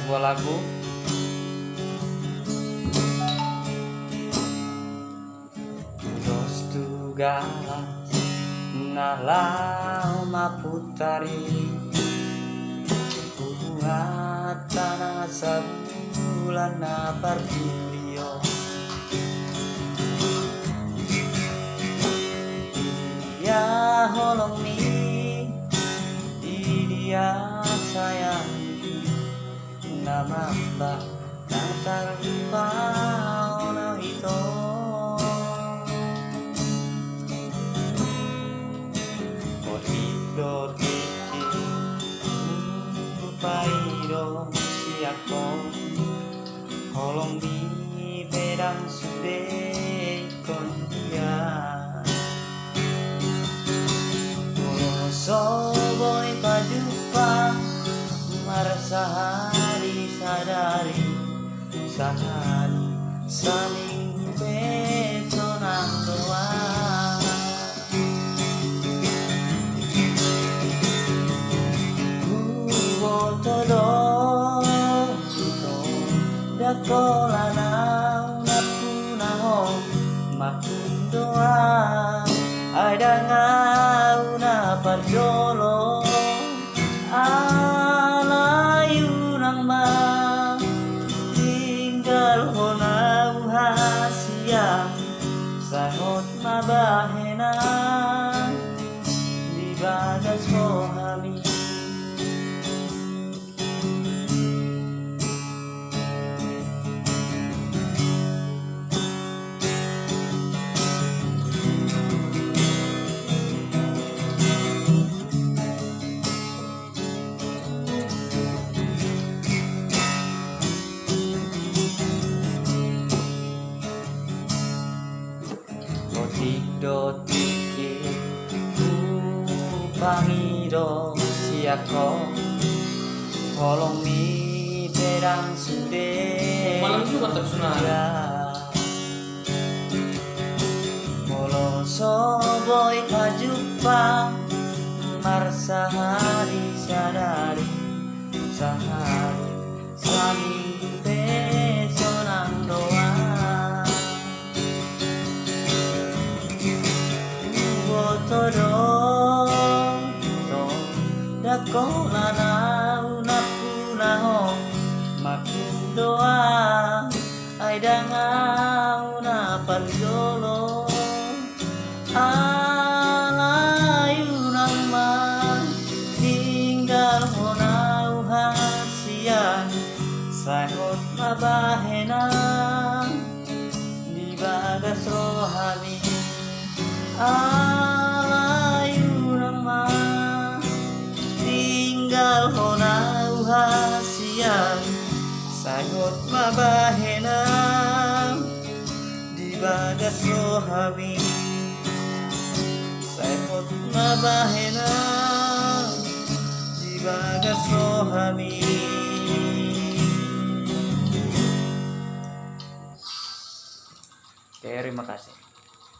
sebuah lagu dos tugas nalau maputari bunga tanah sebulan na partilio dia holong mi dia sayang namamba nang tarpao na ito Kodido tiki pairo siako holong di bedang sude kon dia soboy pajupa marasahari sadari sahari saling pesonang doa todo ito dakola na napunaho makundoa ada ngau na parjolo alayu nang ma tinggal honau hasia sahot mabahena di bagas rohami Kodido tiki pangido siako holong mi pedang sude malam juga tak sunara molo soboy kajupa marsahari sadari sahari saling pesonang doa todo dakola na unapunaho makundoa ay dangau na parjolo alayu nang man tinggal honau hasian sahot mabahena di bagas rohani alayu nama tinggal honau hasian sangot mabahena di bagas rohami sangot mabahena di bagas rohami. Terima kasih.